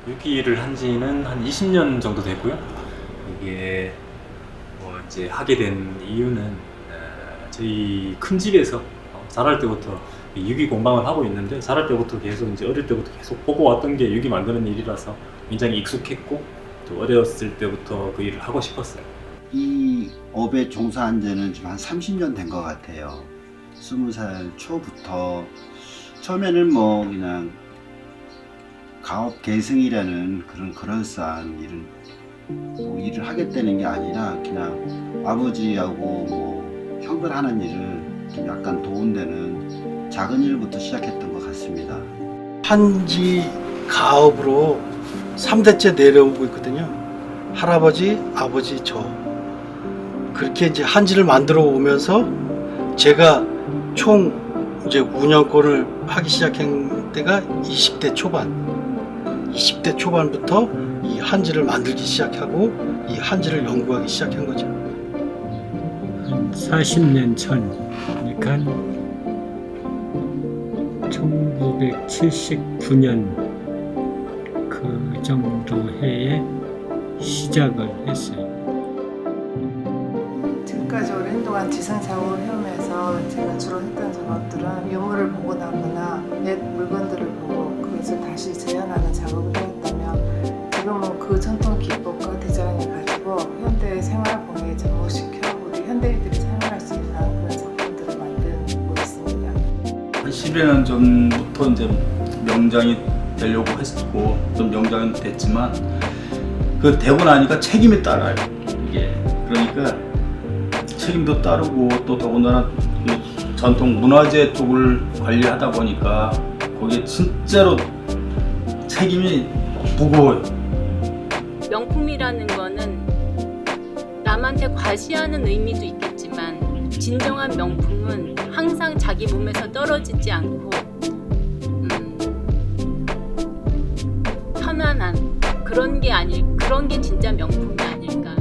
유기를 한 지는 한 20년 정도 됐고요. 이게 뭐 이제 하게 된 이유는 저희 큰 집에서 자랄 때부터 이 유기 공방을 하고 있는데, 자랄 때부터 계속 이제 어릴 때부터 계속 보고 왔던 게 유기 만드는 일이라서 굉장히 익숙했고, 또 어렸을 때부터 그 일을 하고 싶었어요. 이 업에 종사한 지는 지금 한 30년 된 것 같아요. 20살 초부터 처음에는 뭐 그냥 가업 계승이라는 그런 그럴싸한 일을 하겠다는 게 아니라 그냥 아버지하고 뭐 형들 하는 일을 좀 약간 도운 데는 작은 일부터 시작했던 것 같습니다. 한지 가업으로 3대째 내려오고 있거든요. 할아버지, 아버지, 저. 그렇게 이제 한지를 만들어 오면서 제가 총 이제 운영권을 하기 시작한 때가 20대 초반. 20대 초반부터 이 한지를 만들기 시작하고 이 한지를 연구하기 시작한 거죠. 한 40년 전, 그러니까 1979년 그 정도 해에 시작을 했어요. 지금까지 오랜 동안 지상자원 회원에서 제가 주로 했던 작업들은 유물을 보고 나거나 옛 물건들을 보고 그것을 다시 재현하는 작업을 해왔다면, 지금은 그 전통 기법과 디자인을 가지고 현대 생활공에 접목시켜 우리 현대인들이 사용할 수 있는 그런 작품들을 만들고 있습니다. 한 10여 년 전부터 이제 명장이 되려고 했고, 좀 명장은 됐지만 그 되고 나니까 책임이 따라요. 이게 그러니까 책임도 따르고, 또 더군다나 그 전통 문화재 쪽을 관리하다 보니까 거기에 진짜로 책임이 무거워요. 명품이라는 거는 남한테 과시하는 의미도 있겠지만, 진정한 명품은 항상 자기 몸에서 떨어지지 않고 편안한 그런 게 진짜 명품이 아닐까.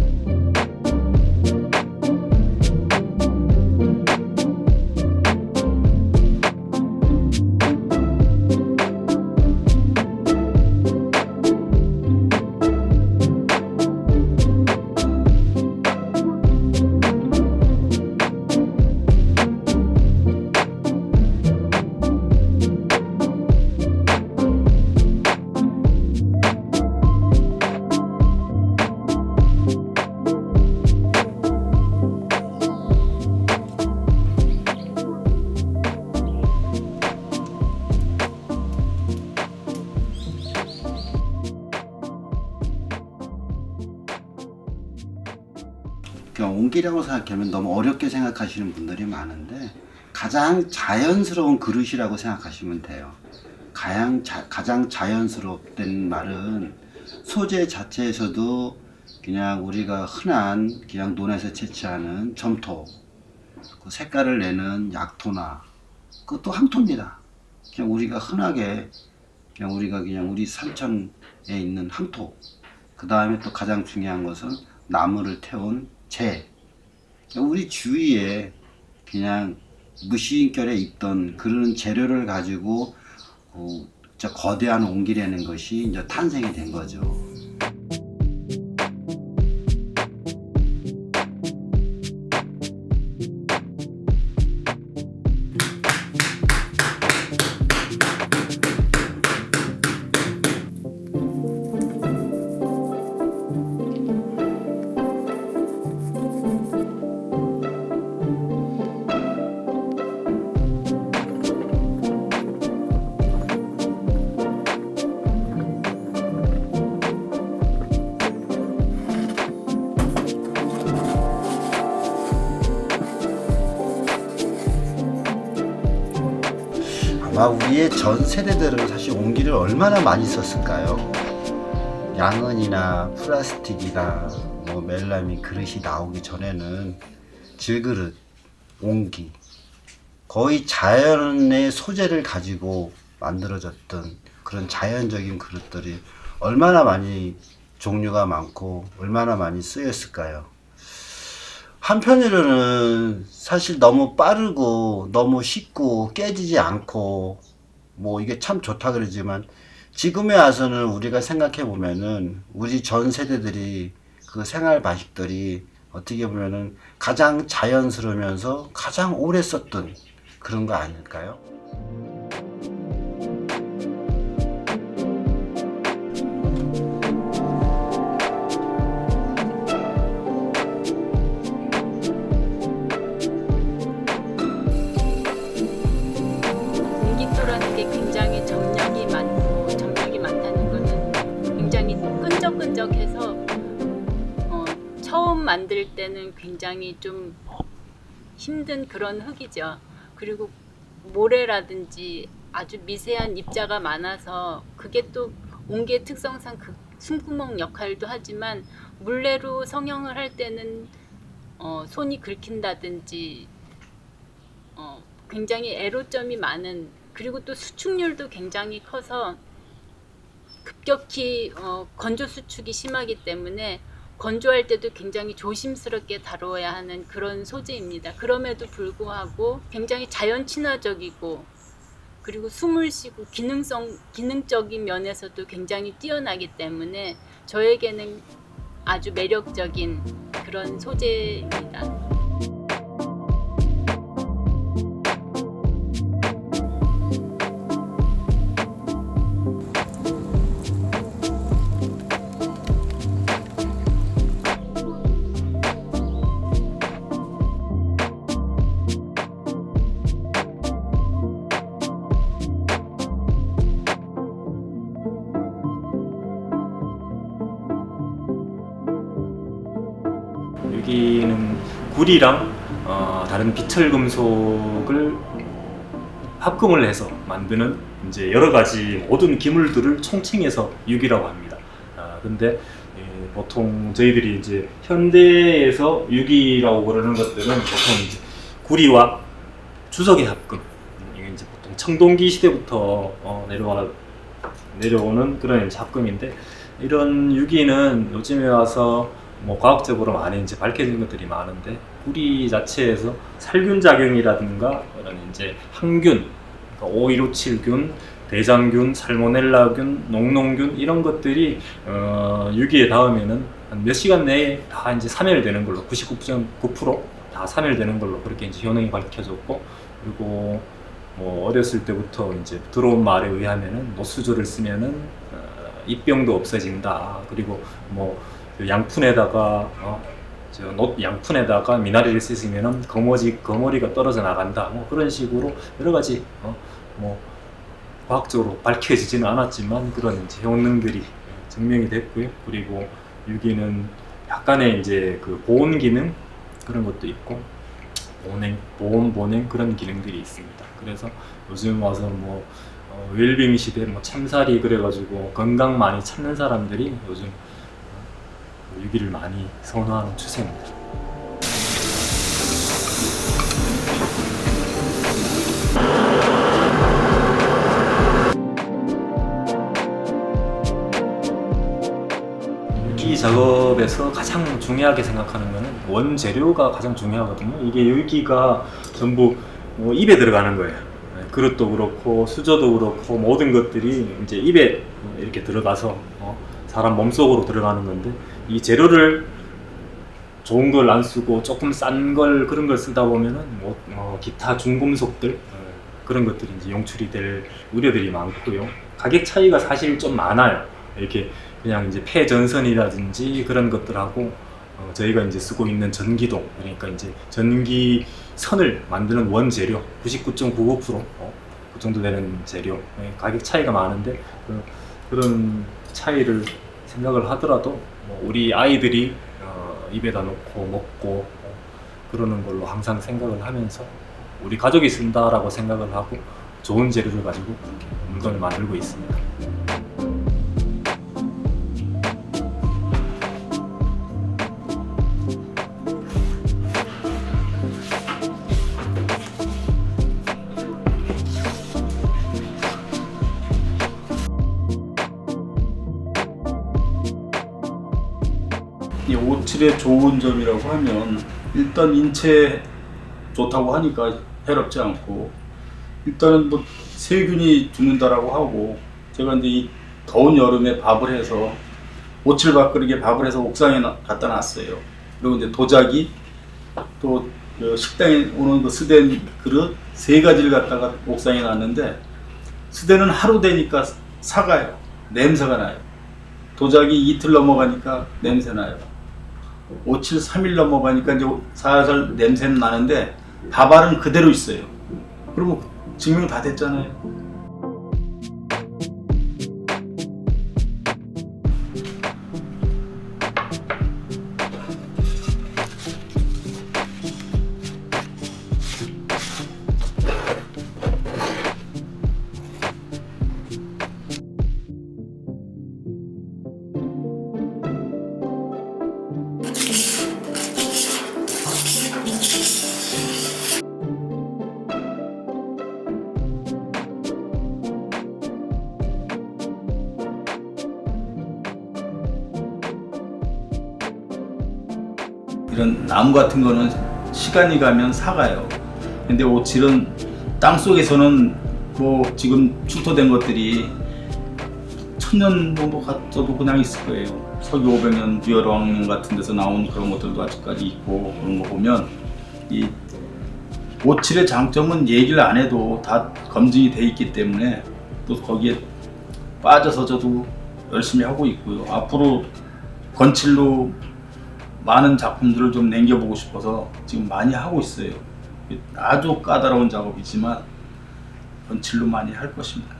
그냥 옹기라고 생각하면 너무 어렵게 생각하시는 분들이 많은데, 가장 자연스러운 그릇이라고 생각하시면 돼요. 가장 자연스럽다는 말은 소재 자체에서도 그냥 우리가 흔한 그냥 논에서 채취하는 점토, 그 색깔을 내는 약토나, 그것도 항토입니다. 그냥 우리가 흔하게 그냥 우리 산천에 있는 항토. 그 다음에 또 가장 중요한 것은 나무를 태운 재. 우리 주위에 그냥 무시인결에 있던 그런 재료를 가지고 저 거대한 옹기라는 것이 이제 탄생이 된 거죠. 아마 우리의 전 세대들은 사실 옹기를 얼마나 많이 썼을까요? 양은이나 플라스틱이나 뭐 멜라민 그릇이 나오기 전에는 질그릇, 옹기, 거의 자연의 소재를 가지고 만들어졌던 그런 자연적인 그릇들이 얼마나 많이 종류가 많고 얼마나 많이 쓰였을까요? 한편으로는 사실 너무 빠르고 너무 쉽고 깨지지 않고 뭐 이게 참 좋다 그러지만, 지금에 와서는 우리가 생각해 보면은 우리 전 세대들이 그 생활 방식들이 어떻게 보면은 가장 자연스러우면서 가장 오래 썼던 그런 거 아닐까요? 공기토라는 게 굉장히 점력이 많고 점력이 많다는 거는 굉장히 끈적끈적해서 처음 만들 때는 굉장히 좀 힘든 그런 흙이죠. 그리고 모래라든지 아주 미세한 입자가 많아서 그게 또 옹기의 특성상 그 숨구멍 역할도 하지만 물레로 성형을 할 때는 손이 긁힌다든지 굉장히 애로점이 많은, 그리고 또 수축률도 굉장히 커서 급격히 건조 수축이 심하기 때문에 건조할 때도 굉장히 조심스럽게 다뤄야 하는 그런 소재입니다. 그럼에도 불구하고 굉장히 자연 친화적이고, 그리고 숨을 쉬고 기능적인 면에서도 굉장히 뛰어나기 때문에 저에게는 아주 매력적인 그런 소재입니다. 여기는 구리랑 다른 비철 금속을 합금을 해서 만드는 이제 여러 가지 모든 기물들을 총칭해서 유기라고 합니다. 근데 보통 저희들이 이제 현대에서 유기라고 그러는 것들은 보통 이제 구리와 주석의 합금, 이게 이제 보통 청동기 시대부터 내려오는 그런 이제 합금인데, 이런 유기는 요즘에 와서 뭐 과학적으로 많이 이제 밝혀진 것들이 많은데, 구리 자체에서 살균 작용이라든가 그런 이제 항균, 그러니까 O157균, 대장균, 살모넬라균, 농농균 이런 것들이 유기에 닿으면은 한 몇 시간 내에 다 이제 사멸되는 걸로, 99.9%다 사멸되는 걸로 그렇게 이제 효능이 밝혀졌고, 그리고 뭐 어렸을 때부터 이제 들어온 말에 의하면은 노수조를 쓰면은 입병도 없어진다. 그리고 뭐 양푼에다가 양푼에다가 미나리를 쓰시면은 거머리가 떨어져 나간다. 뭐 그런 식으로 여러 가지 뭐 과학적으로 밝혀지지는 않았지만 그런 이제 효능들이 증명이 됐고요. 그리고 유기는 약간의 이제 그 보온 기능 그런 것도 있고, 보온 그런 기능들이 있습니다. 그래서 요즘 와서 뭐 웰빙 시대 뭐 참살이 그래가지고 건강 많이 찾는 사람들이 요즘 유기를 많이 선호하는 추세입니다. 유기 작업에서 가장 중요하게 생각하는 것은 원재료가 가장 중요하거든요. 이게 유기가 전부 뭐 입에 들어가는 거예요. 그릇도 그렇고 수저도 그렇고 모든 것들이 이제 입에 이렇게 들어가서 사람 몸속으로 들어가는 건데, 이 재료를 좋은 걸 안 쓰고 조금 싼 걸 그런 걸 쓰다 보면은 기타 중금속들 그런 것들이 이제 용출이 될 우려들이 많고요. 가격 차이가 사실 좀 많아요. 이렇게 그냥 이제 폐전선이라든지 그런 것들하고 저희가 이제 쓰고 있는 전기동, 그러니까 이제 전기선을 만드는 원재료 99.99% 그 정도 되는 재료 가격 차이가 많은데, 그런 차이를 생각을 하더라도 우리 아이들이 입에다 놓고 먹고 그러는 걸로 항상 생각을 하면서 우리 가족이 쓴다라고 생각을 하고 좋은 재료를 가지고 이렇게 물건을 만들고 있습니다. 이 오칠의 좋은 점이라고 하면 일단 인체에 좋다고 하니까 해롭지 않고, 일단은 뭐 세균이 죽는다라고 하고, 제가 이제 이 더운 여름에 밥을 해서 오칠밥그릇에 밥을 해서 옥상에 갖다 놨어요. 그리고 이제 도자기 또 그 식당에 오는 그 스댄 그릇 3가지를 갖다가 옥상에 놨는데 스댄은 하루 되니까 사가요. 냄새가 나요. 도자기 이틀 넘어가니까 냄새 나요. 5, 7, 3일 넘어가니까 이제 살살 냄새는 나는데 밥알은 그대로 있어요. 그러면 증명 다 됐잖아요. 이런 나무 같은 거는 시간이 가면 사가요. 근데 오칠은 땅 속에서는 뭐 지금 출토된 것들이 1000년 정도 갔어도 그냥 있을 거예요. 서기 500년 부여왕릉 같은 데서 나온 그런 것들도 아직까지 있고, 그런 거 보면 이 오칠의 장점은 얘기를 안 해도 다 검증이 돼 있기 때문에 또 거기에 빠져서 저도 열심히 하고 있고요. 앞으로 건칠로 많은 작품들을 좀 남겨보고 싶어서 지금 많이 하고 있어요. 아주 까다로운 작업이지만 건칠로 많이 할 것입니다.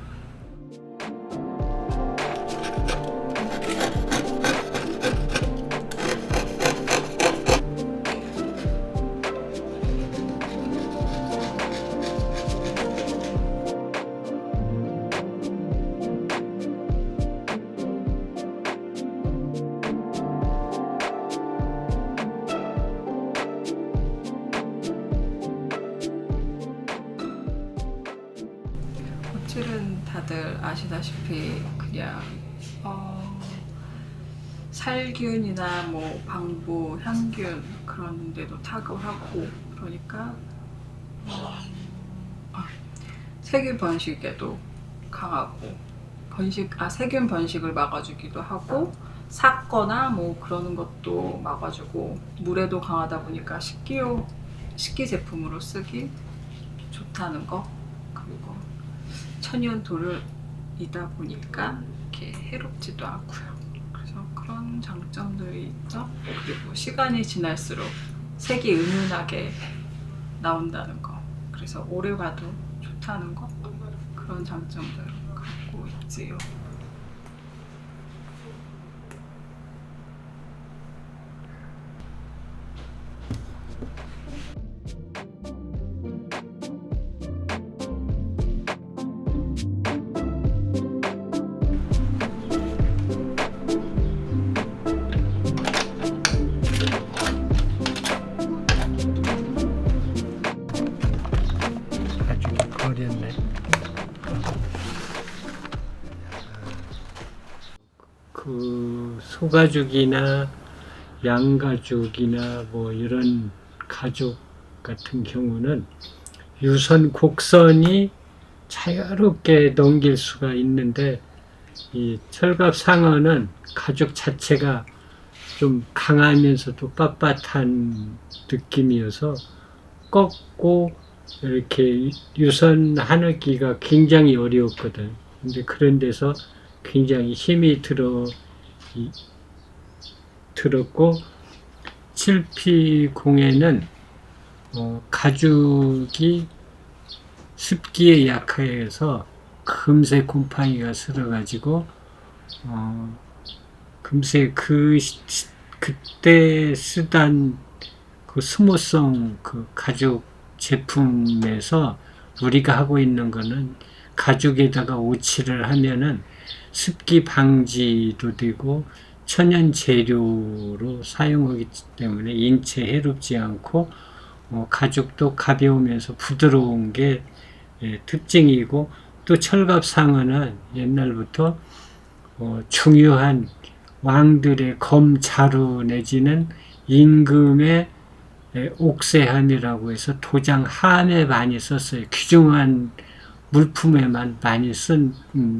오칠은 다들 아시다시피 그냥 살균이나 뭐 방부, 향균 그런 데도 탁월하고, 그러니까 세균 번식에도 강하고, 세균 번식을 막아주기도 하고, 삭거나 뭐 그러는 것도 막아주고, 물에도 강하다 보니까 식기 제품으로 쓰기 좋다는 거, 그리고 천연도르이다 보니까 이렇게 해롭지도 않고요. 그래서 그런 장점들이 있죠. 그리고 시간이 지날수록 색이 은은하게 나온다는 거, 그래서 오래 봐도 좋다는 거, 그런 장점들을 갖고 있지요. 버렸네. 그 소가죽이나 양가죽이나 뭐 이런 가죽 같은 경우는 유선 곡선이 자유롭게 넘길 수가 있는데, 이 철갑상어는 가죽 자체가 좀 강하면서도 빳빳한 느낌이어서 꺾고 이렇게 유선하기가 굉장히 어려웠거든. 근데 그런 데서 굉장히 힘이 들었고, 7P0에는 가죽이 습기에 약해서 금세 곰팡이가 슬어가지고 금세 그때 쓰던 그 스모성 그 가죽 제품에서 우리가 하고 있는 거는 가죽에다가 오칠을 하면은 습기 방지도 되고 천연 재료로 사용하기 때문에 인체에 해롭지 않고 가죽도 가벼우면서 부드러운 게 특징이고, 또 철갑상어는 옛날부터 중요한 왕들의 검자루 내지는 임금의 옥새함이라고 해서 도장 함에 많이 썼어요. 귀중한 물품에만 많이 쓴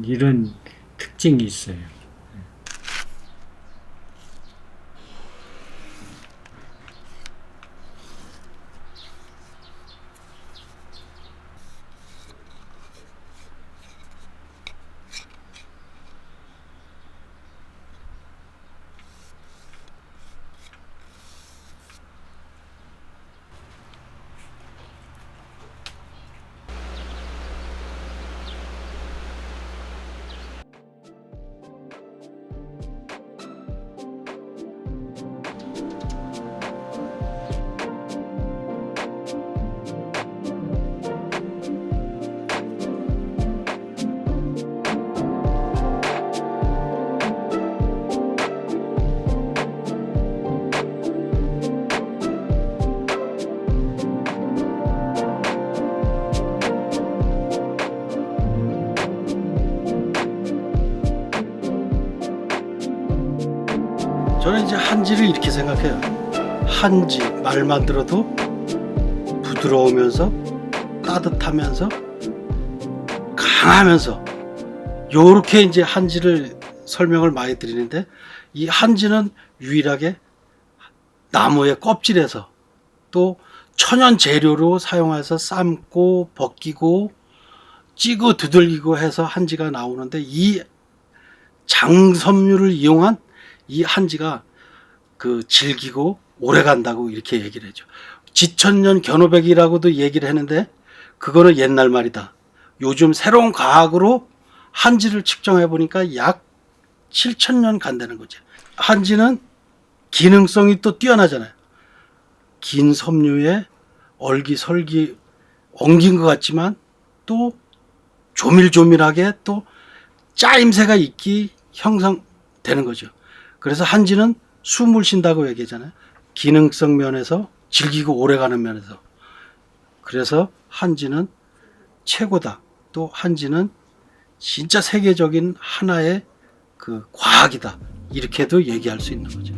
이런 특징이 있어요. 저는 이제 한지를 이렇게 생각해요. 한지 말만 들어도 부드러우면서 따뜻하면서 강하면서 요렇게 이제 한지를 설명을 많이 드리는데, 이 한지는 유일하게 나무의 껍질에서 또 천연 재료로 사용해서 삶고 벗기고 찌고 두들기고 해서 한지가 나오는데, 이 장섬유를 이용한 이 한지가 그 질기고 오래 간다고 이렇게 얘기를 해줘. 지천년 견호백이라고도 얘기를 했는데 그거는 옛날 말이다. 요즘 새로운 과학으로 한지를 측정해 보니까 약 7,000년 간다는 거죠. 한지는 기능성이 또 뛰어나잖아요. 긴 섬유에 얼기설기 엉긴 것 같지만 또 조밀조밀하게 또 짜임새가 있기 형성되는 거죠. 그래서 한지는 숨을 쉰다고 얘기하잖아요. 기능성 면에서 질기고 오래가는 면에서. 그래서 한지는 최고다. 또 한지는 진짜 세계적인 하나의 그 과학이다. 이렇게도 얘기할 수 있는 거죠.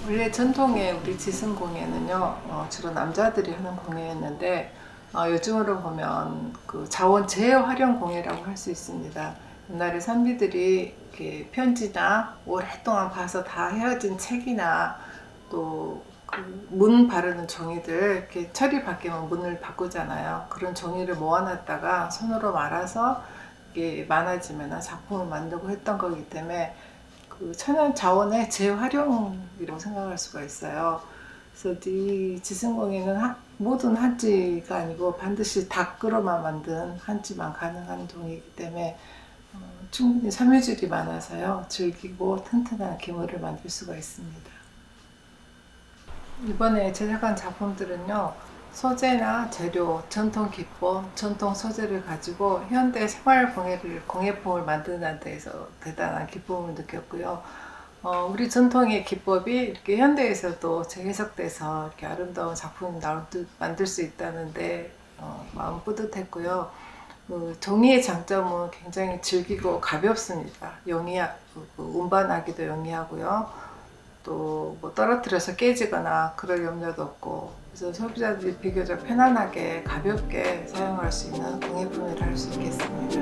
원래 전통의 우리 지승공예는요, 주로 남자들이 하는 공예였는데 요즘으로 보면 그 자원 재활용 공예라고 할 수 있습니다. 옛날에 선비들이 이렇게 편지나 오랫동안 봐서 다 헤어진 책이나 또 그 문 바르는 종이들, 이렇게 철이 바뀌면 문을 바꾸잖아요. 그런 종이를 모아놨다가 손으로 말아서 이게 많아지면 작품을 만들고 했던 거기 때문에 그 천연 자원의 재활용이라고 생각할 수가 있어요. 그래서 이 지승공예는 모든 한지가 아니고 반드시 닭으로만 만든 한지만 가능한 동이기 때문에 충분히 섬유질이 많아서요, 질기고 튼튼한 기물을 만들 수가 있습니다. 이번에 제작한 작품들은요, 소재나 재료, 전통 기법, 전통 소재를 가지고 현대 생활 공예품을 만드는 데에서 대단한 기쁨을 느꼈고요. 우리 전통의 기법이 이렇게 현대에서도 재해석돼서 이렇게 아름다운 작품이 만들 수 있다는데 마음 뿌듯했고요. 종이의 장점은 굉장히 질기고 가볍습니다. 운반하기도 용이하고요. 또 뭐 떨어뜨려서 깨지거나 그럴 염려도 없고, 그래서 소비자들이 비교적 편안하게 가볍게 사용할 수 있는 공예품이라 할 수 있겠습니다.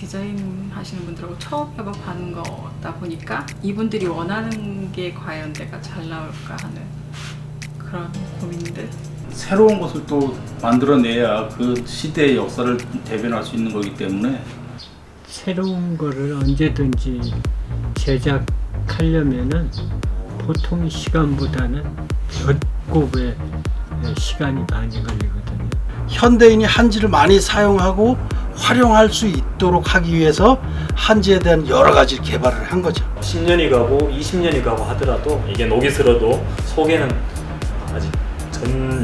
디자인 하시는 분들하고 처음 협업하는 거다 보니까 이분들이 원하는 게 과연 내가 잘 나올까 하는 그런 고민들. 새로운 것을 또 만들어내야 그 시대의 역사를 대변할 수 있는 거기 때문에 새로운 거를 언제든지 제작하려면은 보통 시간보다는 몇 곱의 시간이 많이 걸리거든요. 현대인이 한지를 많이 사용하고 활용할 수 있도록 하기 위해서 한지에 대한 여러 가지 개발을 한 거죠. 10년이 가고 20년이 가고 하더라도 이게 녹이 슬어도 속에는 아직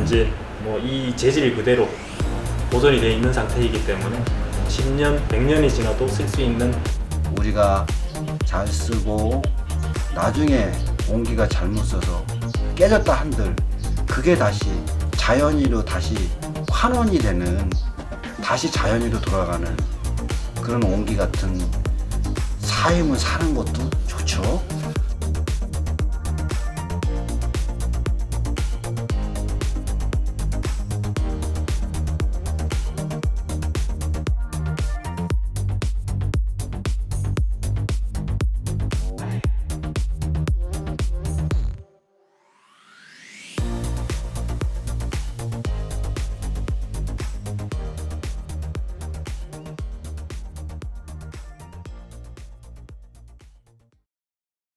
이제 뭐 이 재질이 그대로 보존이 되어 있는 상태이기 때문에 10년, 100년이 지나도 쓸 수 있는 우리가 잘 쓰고 나중에 온기가 잘못 써서 깨졌다 한들 그게 다시 자연이로 다시 환원이 되는, 다시 자연이로 돌아가는 그런 온기 같은 삶을 사는 것도 좋죠.